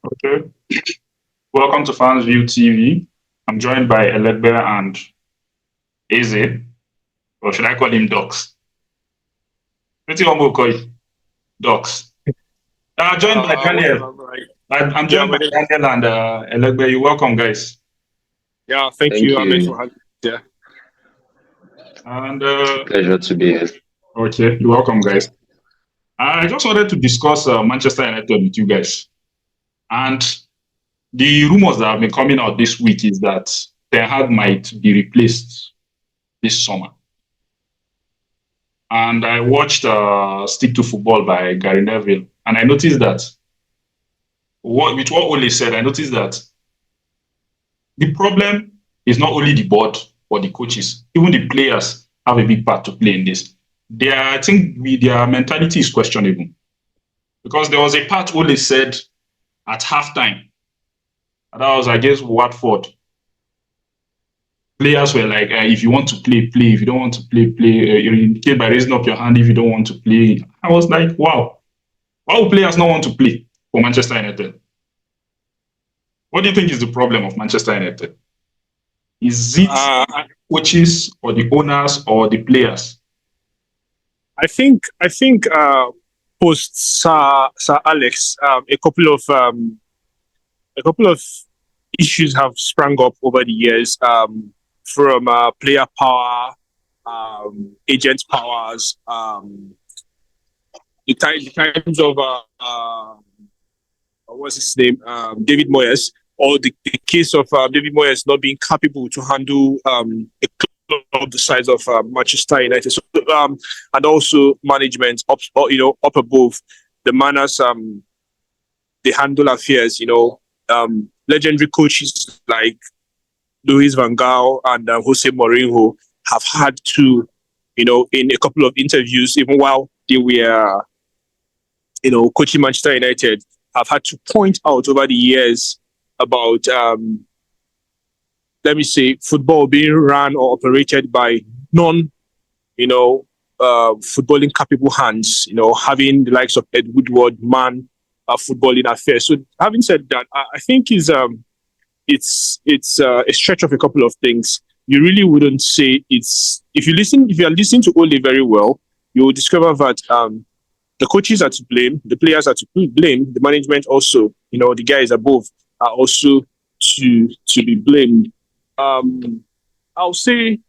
Okay. Welcome to Fans View TV. I'm joined by Elegbe and Eze, or should I call him Docs? What do you want to call it? Docs. I'm joined by Whatever, Daniel. right? I'm Yeah, joined by but Daniel and Elegbe. You welcome, guys. yeah, thank Thank you, Ahmed, you. for having me. Yeah. And It's a pleasure to be here. okay, you're welcome, guys. I just wanted to discuss Manchester United with you guys. And the rumors that have been coming out this week is that Ten Hag might be replaced this summer. And I watched Stick to Football by Gary Neville, and I noticed that with what Ole said, I noticed that the problem is not only the board or the coaches, even the players have a big part to play in this. I think their mentality is questionable because there was a part Ole said at halftime, and that was against Watford. Players were like, if you want to play, play. If you don't want to play, play. You indicate by raising up your hand if you don't want to play. I was like, wow. Why would players not want to play for Manchester United? What do you think is the problem of Manchester United? Is it Uh, coaches or the owners or the players? I think post Sir Alex, a couple of issues have sprung up over the years, from player power, agent powers, the times of what's his name, David Moyes, or the case of David Moyes not being capable to handle a club the size of Manchester United. So, and also management up above the manners they handle affairs. Legendary coaches like Luis Van Gaal and Jose Mourinho have had to, in a couple of interviews, even while they were, coaching Manchester United, have had to point out over the years about, let me say, football being run or operated by non, footballing capable hands, having the likes of Ed Woodward, man, footballing affairs. So having said that, I think it's a stretch of a couple of things. You really wouldn't say if you are listening to Ole very well, you will discover that the coaches are to blame, the players are to blame, the management also, the guys above are also to be blamed. I'll say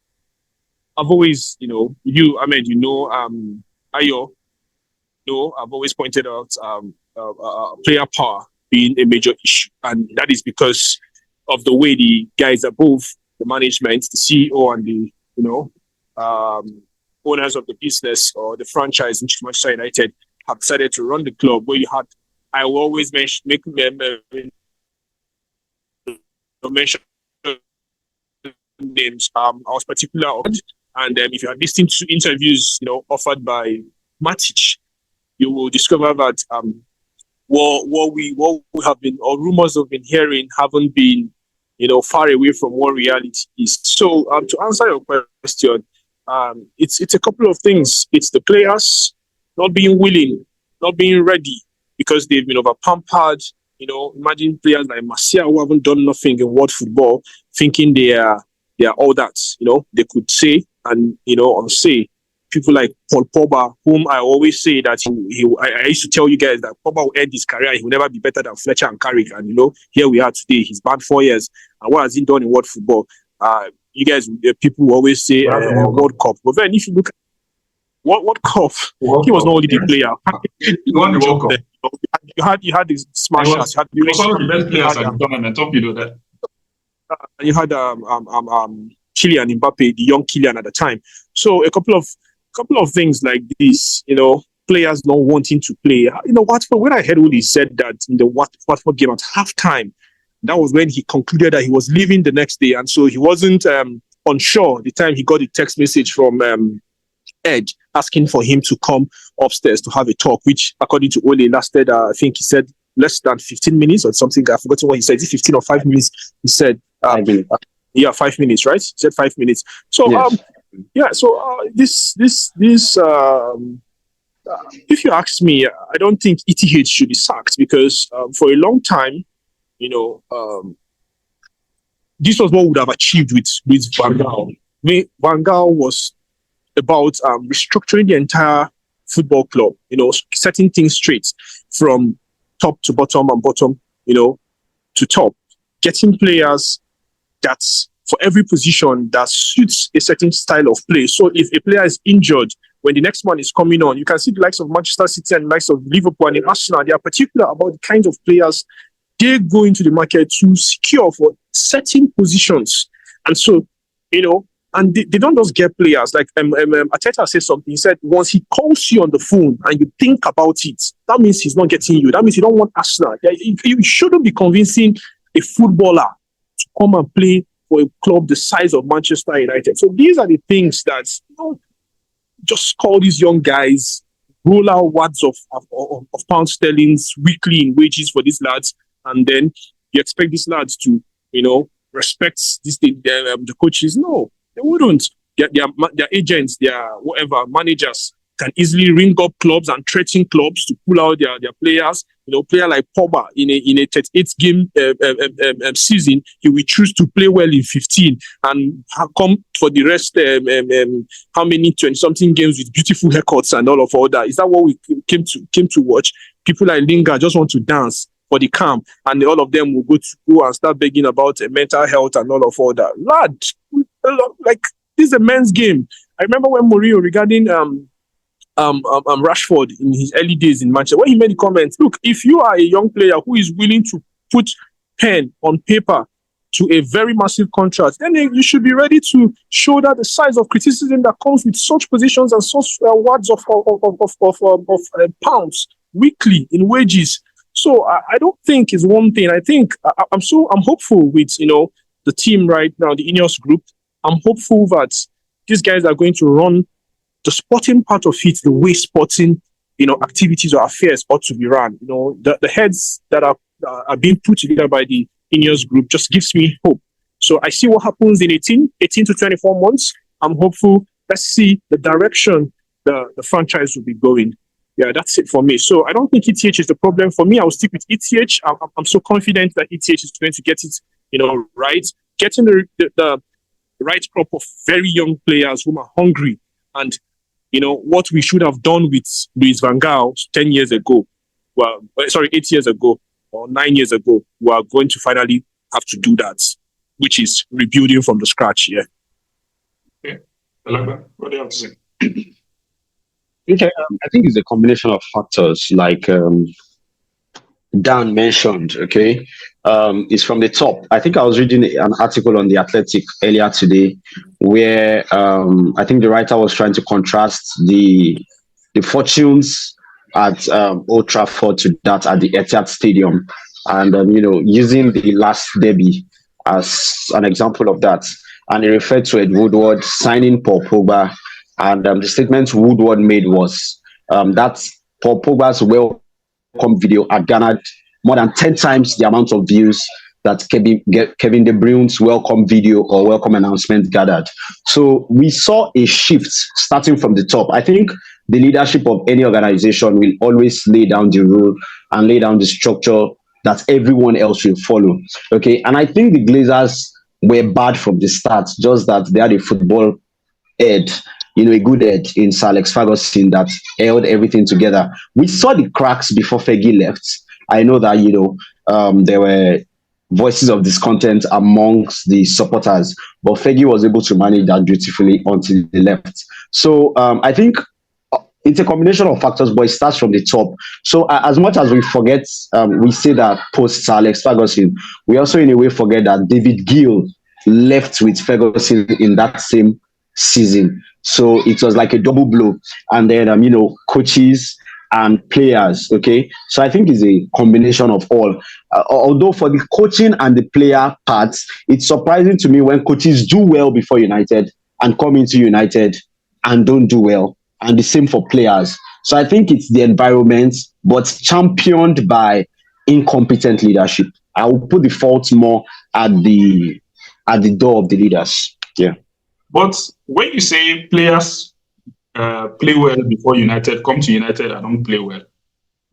I've always, Ahmed, Ayo, I've always pointed out player power being a major issue, and that is because of the way the guys above, the management, the CEO, and the owners of the business or the franchise in Manchester United have decided to run the club. Where you had, I will always mention names. I was particular, and if you are listening to interviews, offered by Matic, you will discover that what we have been, or rumors have been hearing, haven't been, far away from what reality is. So to answer your question, it's a couple of things. It's the players not being willing, not being ready because they've been over pampered. Imagine players like Martial who haven't done nothing in world football, thinking they are all that. They could say and unsay. People like Paul Pogba, whom I always say that I used to tell you guys that Pogba will end his career, he will never be better than Fletcher and Carrick. And here we are today. He's banned 4 years. And what has he done in world football? You guys, people will always say World Cup. But then if you look at World Cup, he was not only the player. He won the World Cup. You had the smashers. He was one of the best players at the tournament. Hope you know that. You had Kylian Mbappe, the young Kylian at the time. So a couple of things like this, players not wanting to play. Watford, when I heard Uli said that in the Watford game at halftime, that was when he concluded that he was leaving the next day. And so he wasn't unsure the time he got the text message from Ed asking for him to come upstairs to have a talk, which according to Ole lasted, I think he said less than 15 minutes or something. I've forgotten what he said. Is it 15 or 5 minutes? He said, 5 minutes, right? He said 5 minutes. So, Yes. this if you ask me, I don't think ETH should be sacked because for a long time, this was what we would have achieved with Van Gaal. Van Gaal was about restructuring the entire football club, setting things straight from top to bottom and bottom, to top, getting players that's for every position that suits a certain style of play. So if a player is injured, when the next one is coming on, you can see the likes of Manchester City and the likes of Liverpool and Arsenal, they are particular about the kinds of players they go into the market to secure for certain positions. And so, and they don't just get players. Like Arteta said something. He said, once he calls you on the phone and you think about it, that means he's not getting you. That means you don't want Arsenal. You shouldn't be convincing a footballer to come and play for a club the size of Manchester United. So these are the things that, just call these young guys, roll out wads of pound sterlings weekly in wages for these lads, and then you expect these lads to, respect the coaches. No, they wouldn't. Their agents, their whatever managers can easily ring up clubs and threaten clubs to pull out their players. Player like Pogba in a 38 game season, he will choose to play well in 15 and come for the rest. How many 20-something games with beautiful haircuts and all that? Is that what we came to watch? People like Lingard just want to dance for the camp, and all of them will go and start begging about mental health and all that. Lad, like, this is a men's game. I remember when Mourinho regarding Rashford in his early days in Manchester, when he made the comment, look, if you are a young player who is willing to put pen on paper to a very massive contract, then you should be ready to shoulder the size of criticism that comes with such positions and such words of pounds weekly in wages. So I don't think it's one thing. I think I'm hopeful with the team right now, the Ineos group. I'm hopeful that these guys are going to run the sporting part of it the way sporting, activities or affairs ought to be run. The heads that are being put together by the Ineos group just gives me hope. So I see what happens in 18 to 24 months. I'm hopeful. Let's see the direction the franchise will be going. Yeah, that's it for me. So I don't think ETH is the problem. For me, I will stick with ETH. I'm so confident that ETH is going to get it, right. Getting the right crop of very young players who are hungry. And, what we should have done with Louis van Gaal 10 years ago, 8 years ago or 9 years ago, we are going to finally have to do that, which is rebuilding from the scratch. Yeah. Okay. I like that. What do you have to say? Okay, I think it's a combination of factors like Dan mentioned. Okay, it's from the top. I think I was reading an article on the Athletic earlier today, where I think the writer was trying to contrast the fortunes at Old Trafford to that at the Etihad Stadium, and using the last derby as an example of that, and he referred to Ed Woodward signing Paul Pogba. And the statement Woodward made was that Paul Pogba's welcome video had garnered more than 10 times the amount of views that Kevin De Bruyne's welcome video or welcome announcement gathered. So we saw a shift starting from the top. I think the leadership of any organization will always lay down the rule and lay down the structure that everyone else will follow. Okay, and I think the Glazers were bad from the start, just that they had a football head, a good head in Sir Alex Ferguson that held everything together. We saw the cracks before Fergie left. I know that, there were voices of discontent amongst the supporters, but Fergie was able to manage that beautifully until he left. So I think it's a combination of factors, but it starts from the top. So as much as we forget, we say that post Sir Alex Ferguson, we also in a way forget that David Gill left with Ferguson in that same season. So it was like a double blow. And then, coaches and players. Okay. So I think it's a combination of all. Although for the coaching and the player parts, it's surprising to me when coaches do well before United and come into United and don't do well. And the same for players. So I think it's the environment, but championed by incompetent leadership. I will put the fault more at the door of the leaders. Yeah. But when you say players play well before United, come to United and don't play well.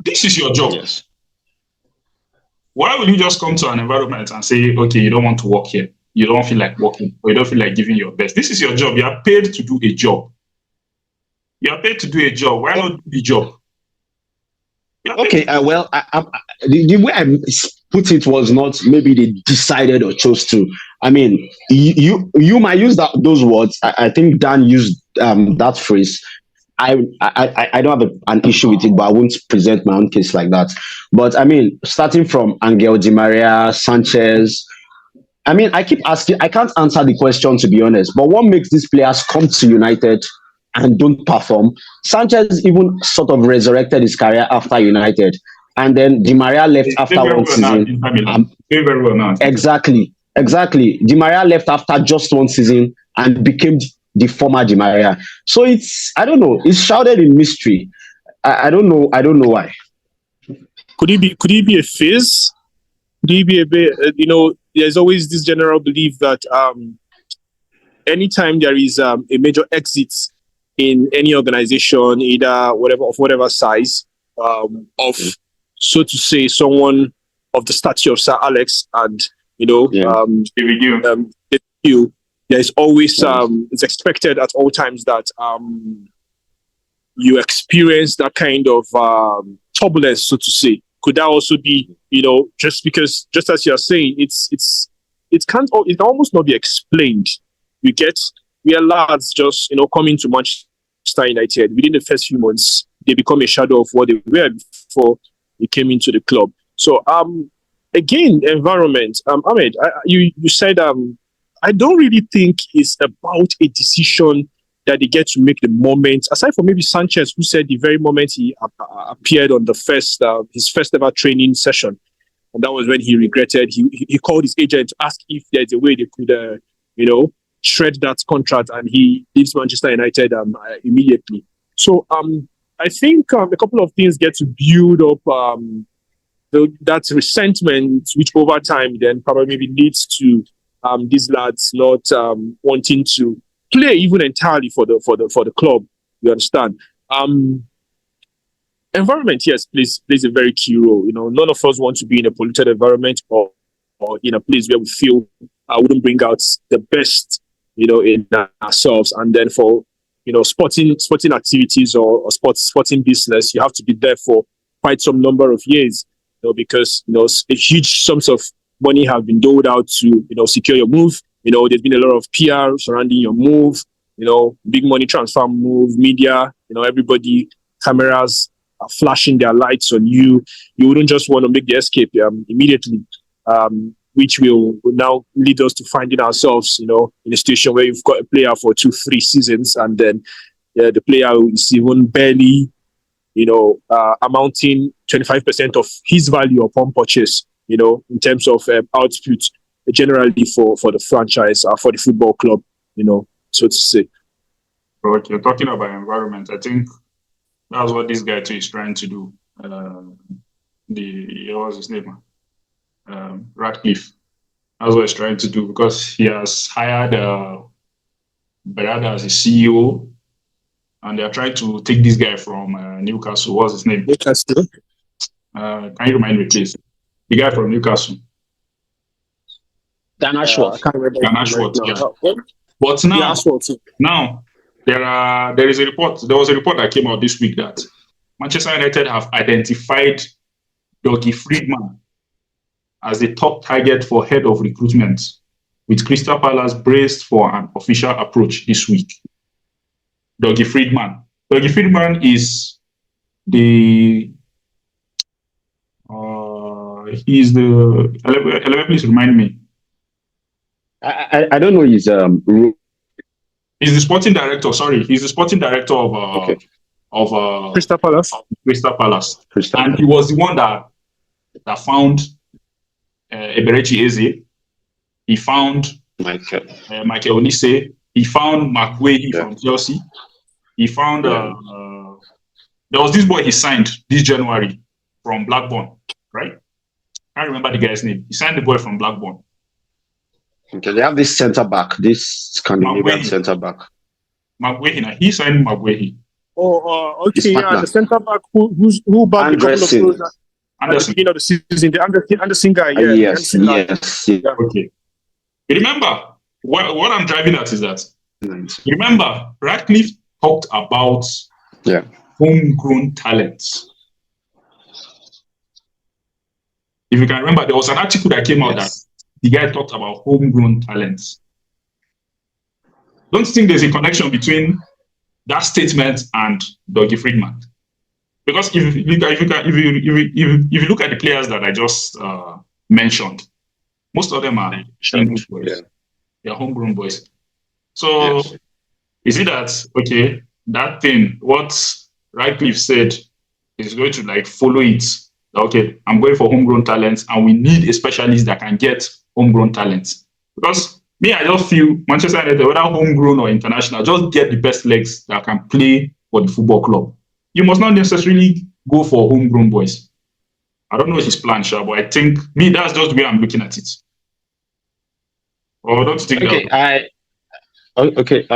This is your job. Yes. Why will you just come to an environment and say, okay, you don't want to work here, you don't feel like working, or you don't feel like giving your best? This is your job. You are paid to do a job. You are paid to do a job. Why not do the job? Okay, well, the way I put it was not maybe they decided or chose to. I mean, you might use those words. I think Dan used that phrase. I don't have an issue with it, but I won't present my own case like that. But I mean, starting from Angel Di Maria, Sanchez. I mean, I keep asking. I can't answer the question to be honest. But what makes these players come to United and don't perform? Sanchez even sort of resurrected his career after United, and then Di Maria left They after play very one well now in season. Inter Milan. Play very well now. Exactly. Di Maria left after just one season and became the former Di Maria. So I don't know. It's shrouded in mystery. I don't know. I don't know why. Could it be a phase? Could it be a bit? There's always this general belief that anytime there is a major exit in any organization, either whatever size, of so to say someone of the stature of Sir Alex and there's always it's expected at all times that you experience that kind of turbulence, so to say. Could that also be, just as you're saying, it can almost not be explained. You get, we are lads just coming to Manchester United. Within the first few months, they become a shadow of what they were before they came into the club. So again, environment. Ahmed, you said I don't really think it's about a decision that they get to make the moment. Aside from maybe Sanchez, who said the very moment he appeared on the his first ever training session, and that was when he regretted. He called his agent to ask if there's a way they could, shred that contract, and he leaves Manchester United immediately. So I think a couple of things get to build up that resentment, which over time then probably maybe leads to these lads not wanting to play even entirely for the club. You understand? Environment, yes, plays a very key role. None of us want to be in a polluted environment or in a place where we feel wouldn't bring out the best, in ourselves. And then for sporting activities or sporting business, you have to be there for quite some number of years. Because a huge sums of money have been doled out to secure your move. There's been a lot of PR surrounding your move. Big money transfer move, media. Everybody, cameras are flashing their lights on you. You wouldn't just want to make the escape immediately, which will now lead us to finding ourselves, in a situation where you've got a player for 2-3 seasons, and then the player is even barely, amounting 25% of his value upon purchase, in terms of output generally for the franchise or for the football club, so to say. But you're talking about environment. I think that's what this guy too is trying to do. What's his name? Radcliffe. That's what he's trying to do, because he has hired Berada as a CEO, and they are trying to take this guy from Newcastle. What's his name? Newcastle. Can you remind me, please? The guy from Newcastle. Dan Ashworth. I can't remember. Dan Ashworth, right yeah. But now, now there is a report. There was a report that came out this week that Manchester United have identified Dougie Friedman as the top target for head of recruitment, with Crystal Palace braced for an official approach this week. Dougie Friedman. Dougie Friedman is he's the. Please remind me. I don't know his He's the sporting director. Sorry, he's the sporting director of Crystal Palace. Crystal Palace, and he was the one that found Eberechi Eze. He found Michael Olise. He found McWahey from Chelsea. He found there was this boy he signed this January from Blackburn, right? I can't remember the guy's name. He signed the boy from Blackburn. Okay, they have this centre back, this Scandinavian centre back. Maguire. He signed Maguire. Oh, His okay, yeah, partner. the centre back who bagged a couple of Anderson. goals at the Anderson. beginning of the season, the Anderson guy, yeah, the Yes, Anderson lad. yes, Yeah. Okay. You remember what I'm driving at is that yes. remember Radcliffe talked about Yeah. homegrown talents. If you can remember, there was an article that came out that Yes. the guy talked about homegrown talents. Don't you think there's a connection between that statement and Dougie Friedman? Because if you look at the players that I just mentioned, most of them are English boys. Yeah. They're homegrown boys. So Yes. is it that okay? That thing, what Radcliffe said, is going to like follow it. Okay, I'm going for homegrown talents, and we need a specialist that can get homegrown talents. Because me, I just feel Manchester United, whether homegrown or international, just get the best legs that can play for the football club. You must not necessarily go for homegrown boys. I don't know his plan, Sha, but I think me, that's just the way I'm looking at it. Or don't you think Okay, that? okay.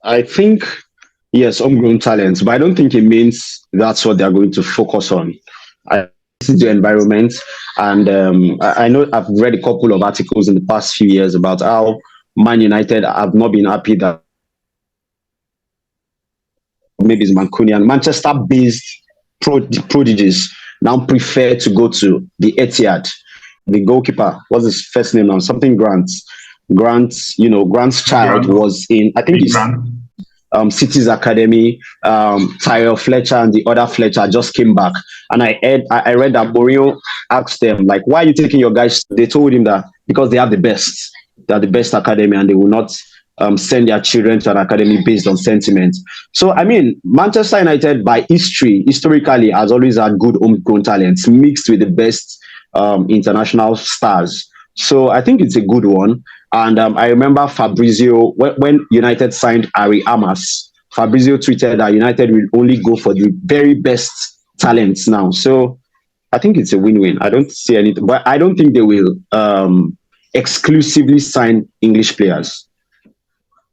I think yes, homegrown talents, but I don't think it means that's what they're going to focus on. I see the environment, and I know I've read a couple of articles in the past few years about how Man United have not been happy that maybe it's Mancunian, Manchester-based prodigies now prefer to go to the Etihad. The goalkeeper, what's his first name now? Something Grant. Grant's child Grant, was in, I think big it's Grant. City's Academy. Tyrell Fletcher and the other Fletcher just came back, and I read that Mourinho asked them like, "Why are you taking your guys?" They told him that because they have the best, they are the best academy, and they will not send their children to an academy based on sentiment. So I mean, Manchester United by historically has always had good homegrown talents mixed with the best international stars. So I think it's a good one. And I remember Fabrizio, when United signed Ari Amas, Fabrizio tweeted that United will only go for the very best talents now. So I think it's a win-win. I don't see anything, but I don't think they will exclusively sign English players.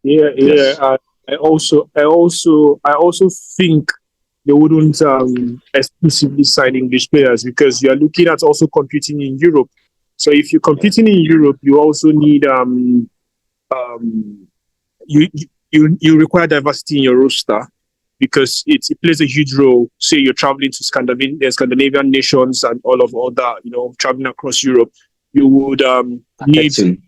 Yeah, yeah. Yes. I also think they wouldn't exclusively sign English players because you are looking at also competing in Europe. So if you're competing in Europe, you also need you you require diversity in your roster because it plays a huge role. Say you're traveling to Scandinavian nations and all that, traveling across Europe, you would need Marketing.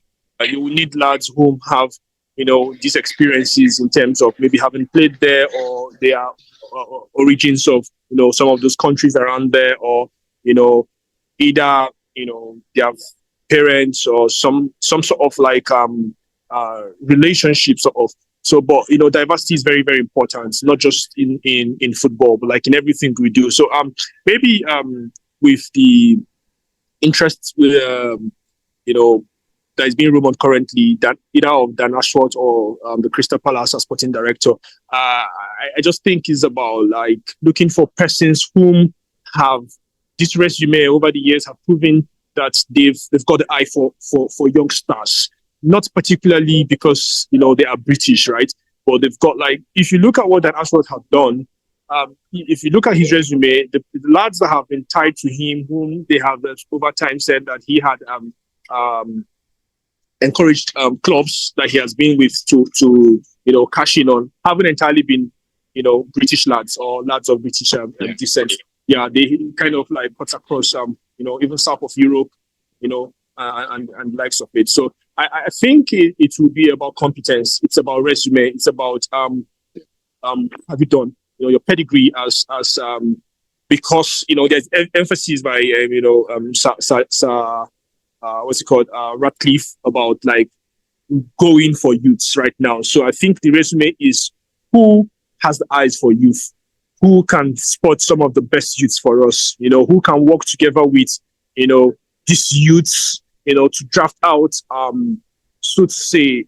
you will need lads who have these experiences in terms of maybe having played there or their origins of some of those countries around there, or either their parents or some sort of like relationship sort of. So, but diversity is very, very important, not just in football, but like in everything we do. So maybe with the interest that is being rumored currently that either of Dan Ashworth or the Crystal Palace as sporting director, I just think is about like looking for persons whom have this resume over the years have proven that they've got the eye for young stars, not particularly because they are British, right? But they've got like, if you look at what Dan Ashworth have done, if you look at his resume, the lads that have been tied to him, whom they have over time said that he had encouraged clubs that he has been with to cash in on, haven't entirely been British lads or lads of British descent. Yeah, they kind of like cut across even south of Europe, and likes of it. So I think it will be about competence. It's about resume. It's about have you done your pedigree as because there's emphasis by what's it called, Radcliffe, about like going for youths right now. So I think the resume is who has the eyes for youth, who can spot some of the best youths for us, who can work together with these youths, to draft out so to say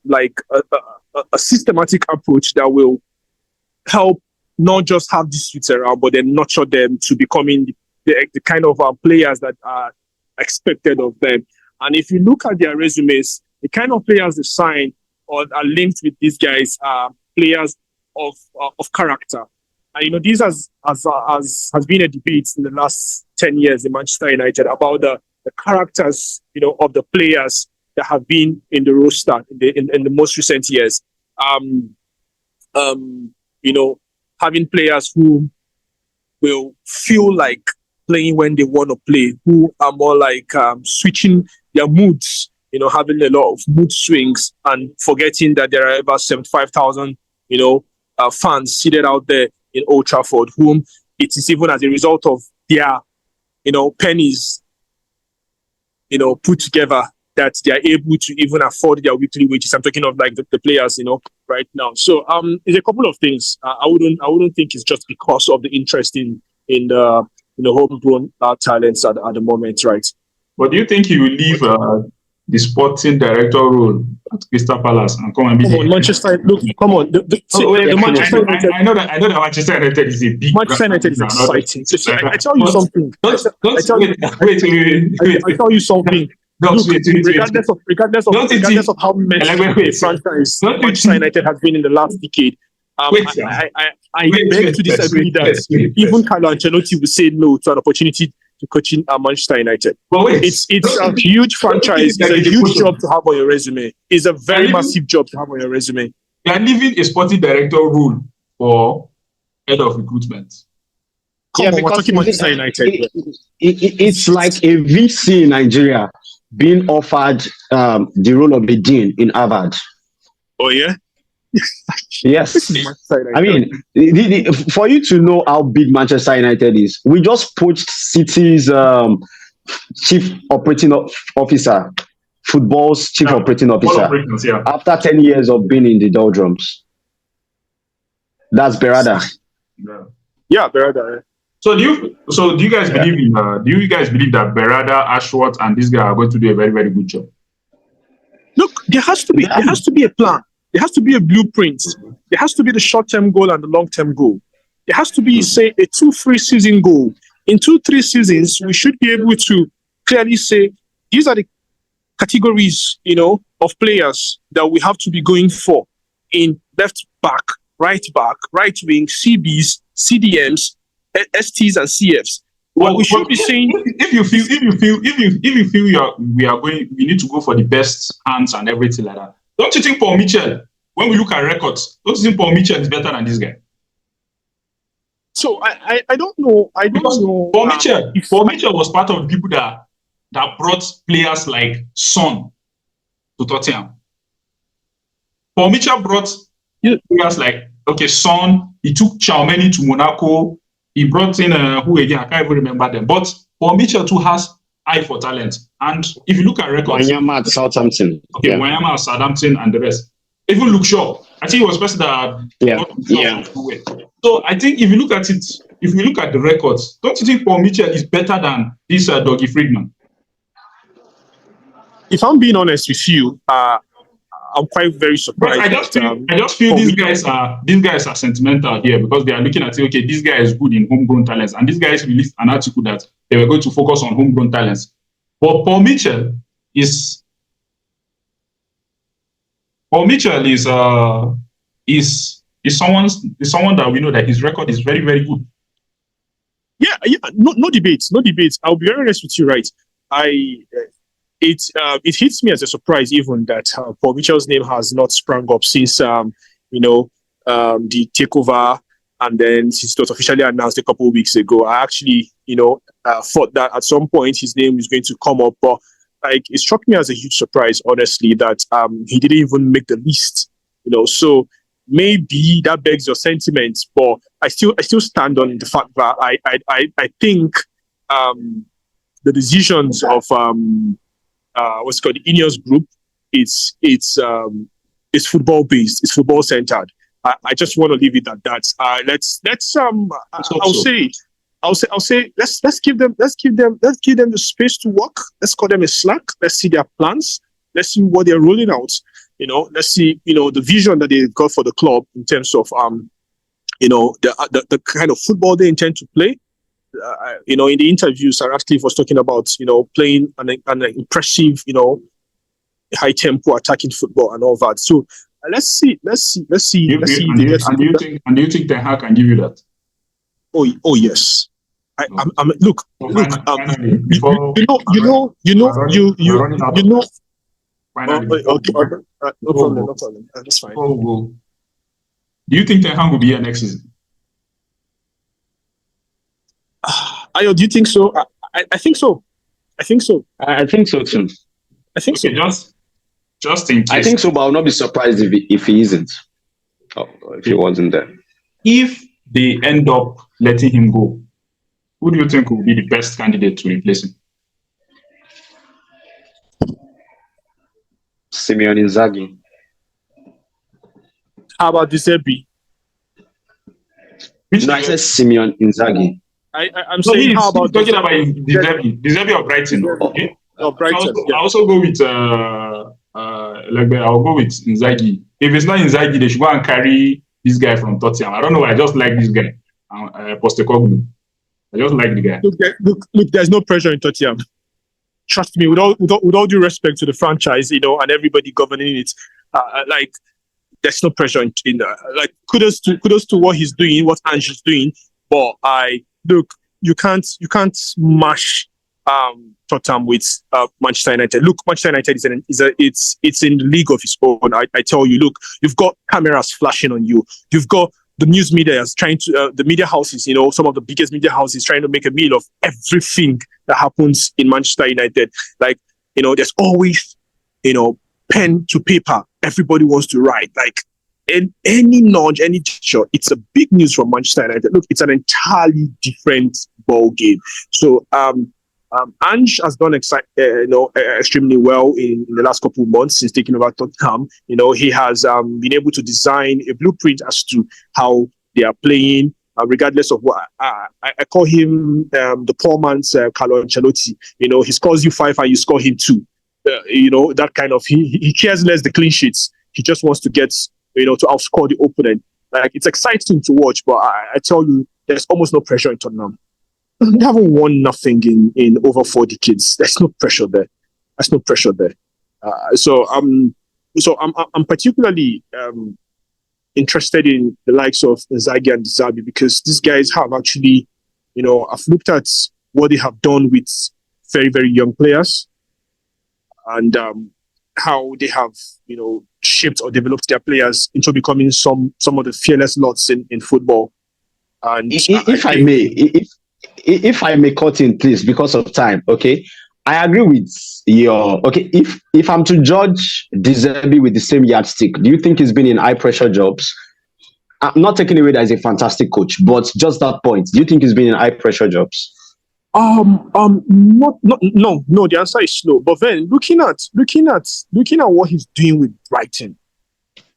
like a systematic approach that will help not just have these youths around, but then nurture them to becoming the kind of players that are expected of them. And if you look at their resumes, the kind of players they sign or are linked with these guys are players of character. And this has been a debate in the last 10 years in Manchester United about the characters, of the players that have been in the roster in the most recent years. Having players who will feel like playing when they want to play, who are more like switching their moods, having a lot of mood swings and forgetting that there are about 75,000, fans seated out there in Old Trafford, whom it is even as a result of their, pennies, put together that they are able to even afford their weekly wages. I'm talking of like the players, right now. So it's a couple of things. I wouldn't think it's just because of the interest in the homegrown talents at the moment, right? But do you think he will leave the sporting director role at Crystal Palace and come and be? Come on, Manchester. Look, come on. Manchester United. I know that Manchester United is a big. Manchester United is exciting. So, I tell you something. I tell you something. Look, regardless of how much a franchise Manchester United has been in the last decade, I beg to disagree that even Carlo Ancelotti will say no to an opportunity to coaching Manchester United. It's a huge franchise. It's a huge job to have on your resume. It's a very massive job to have on your resume. They are leaving a sporting director role for head of recruitment. Come on, we're talking Manchester United. It's like a VC in Nigeria being offered the role of a dean in Harvard. Oh, yeah? Yes. I mean, for you to know how big Manchester United is, we just poached City's chief operating officer, football's chief operating officer, after 10 years of being in the doldrums. That's Berada. Yeah, Berada. So do you guys believe that Berada, Ashworth, and this guy are going to do a very, very good job? Look, there has to be a plan. There has to be a blueprint. There has to be the short-term goal and the long-term goal. There has to be, say, a 2-3 season goal. In 2-3 seasons, we should be able to clearly say these are the categories, of players that we have to be going for in left back, right wing, CBs, CDMs, STs, and CFs. What we should be saying, if you feel we need to go for the best hands and everything like that. Don't you think Paul Mitchell, when we look at records, don't you think Paul Mitchell is better than this guy? So I don't know. Paul Mitchell was part of the people that brought players like Son to Tottenham. Paul Mitchell brought players like Son. He took Tchouameni to Monaco. He brought in who again? I can't even remember them. But Paul Mitchell too has eye for talent. And if you look at records, Wanyama at Southampton. Wanyama at Southampton and the rest. Even Luke Shaw. I think he was person that So I think if you look at the records, don't you think Paul Mitchell is better than this Dougie Friedman? If I'm being honest with you, I'm quite very surprised. I just feel these guys are sentimental here because they are looking at this guy is good in homegrown talents, and these guys released an article that they were going to focus on homegrown talents. But Paul Mitchell is someone that we know that his record is very, very good. Yeah, no debates. I'll be very honest with you, right? It hits me as a surprise even that Paul Mitchell's name has not sprung up since the takeover, and then since it was officially announced a couple of weeks ago. I actually thought that at some point his name is going to come up, but it struck me as a huge surprise, honestly, that he didn't even make the list. So maybe that begs your sentiments, but I still stand on the fact that I think the decisions of what's called the Ineos Group, it's football based, it's football centered. I just want to leave it at that. I'll say let's give them the space to work. Let's call them a slack. Let's see their plans. Let's see what they're rolling out. Let's see the vision that they've got for the club in terms of the kind of football they intend to play. In the interviews, Sir Ratcliffe was talking about playing an impressive high tempo attacking football and all that. So let's see. And do you think Ten Hag can give you that? Oh yes. No. I'm look. So finally, You know. we're running out You of know. time. Finally, Okay. No problem. No problem. That's fine. before we go, do you think Ten Hag will be here next season? Ayo, do you think so? I think so. I think so too. I think so. Okay, just in case. I think so, but I'll not be surprised if he isn't. If he wasn't there. If they end up letting him go, who do you think will be the best candidate to replace him? Simeon Inzaghi. How about Deserbi? I said Simeon Inzaghi. I'm saying how about talking about Deserbi of Brighton? Okay. Brighton. I also go with I'll go with Inzaghi. If it's not Inzaghi, they should go and carry this guy from Tottenham. I don't know. I just like this guy, Postecoglou. I just like the guy. Look. There's no pressure in Tottenham. Trust me. With all due respect to the franchise, and everybody governing it, there's no pressure in kudos to what he's doing, what Ange is doing. But you can't mash Tottenham with Manchester United. Look, Manchester United it's in the league of its own. I tell you, look, you've got cameras flashing on you. You've got the news media is trying to, the media houses, some of the biggest media houses trying to make a meal of everything that happens in Manchester United. There's always, pen to paper. Everybody wants to write. In any nudge, any gesture, it's a big news from Manchester United. Look, it's an entirely different ball game. So, Ange has done extremely well in the last couple of months since taking over Tottenham. He has been able to design a blueprint as to how they are playing, regardless of what I call him the poor man's Carlo Ancelotti. He scores you 5 and you score him 2. That kind of he cares less the clean sheets. He just wants to get to outscore the opponent. It's exciting to watch, but I tell you, there's almost no pressure in Tottenham. They haven't won nothing in over 4 decades. There's no pressure there. So I'm particularly interested in the likes of Inzaghi and Deserbi because these guys have actually, I've looked at what they have done with very, very young players and how they have, shaped or developed their players into becoming some of the fearless lots in football. And if I may cut in, please, because of time, okay? I agree with if I'm to judge Deserbi with the same yardstick, do you think he's been in high pressure jobs? I'm not taking away that he's a fantastic coach, but just that point, do you think he's been in high pressure jobs? No. The answer is no. But then looking at what he's doing with Brighton,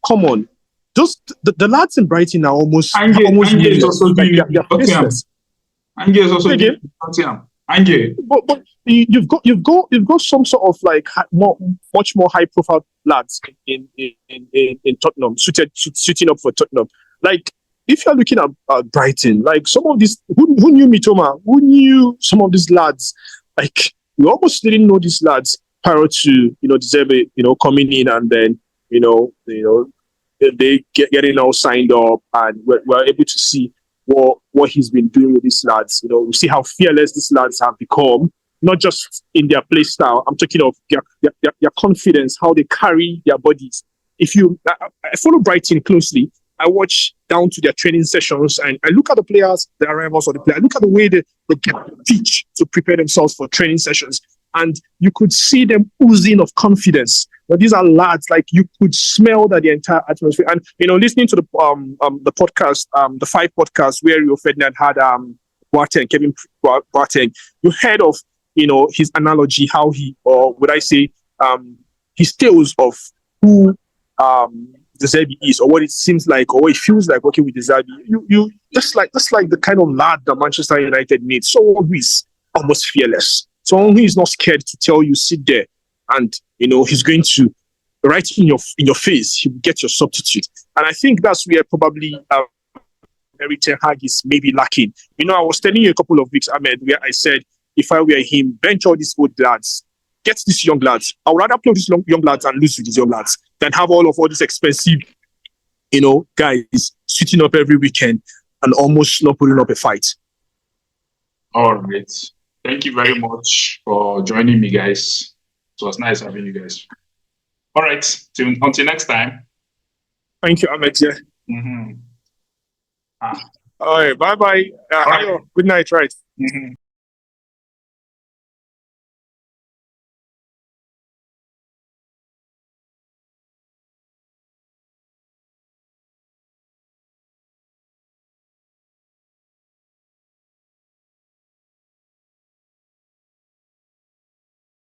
come on, just the lads in Brighton are almost Ange is also doing it with Tottenham. Ange is also doing it with Tottenham. Ange. But you've got some sort of much more high profile lads in Tottenham suiting up for Tottenham. If you're looking at Brighton, some of these who knew Mitoma, who knew some of these lads, we almost didn't know these lads prior to Deserbi, coming in and then they getting all signed up and we're able to see what he's been doing with these lads. We see how fearless these lads have become, not just in their play style. I'm talking of their confidence, how they carry their bodies. I follow Brighton closely. I watch down to their training sessions and I look at the players, the arrivals of the players. I look at the way they get on the pitch to prepare themselves for training sessions. And you could see them oozing of confidence. But these are lads, you could smell that the entire atmosphere. And, listening to the podcast, the 5 podcast where Rio Ferdinand had Kevin Boateng, you heard of, his analogy, how his tales of who Deserbi is, or what it seems like, or what it feels like working with Deserbi. You just like the kind of lad that Manchester United needs. Someone who is almost fearless. Someone who is not scared to tell you sit there, and he's going to right in your face. He will get your substitute, and I think that's where probably Erik ten Hag is maybe lacking. I was telling you a couple of weeks, Ahmed, where I said if I were him, bench all these old lads. get these young lads. I would rather play with these young lads and lose with these young lads than have all these expensive, guys suiting up every weekend and almost not putting up a fight. All right. Thank you very much for joining me, guys. It was nice having you guys. All right. Until next time. Thank you, Ahmed. Yeah. Mm-hmm. All right. Bye-bye. All right. Good night. Right. Mm-hmm.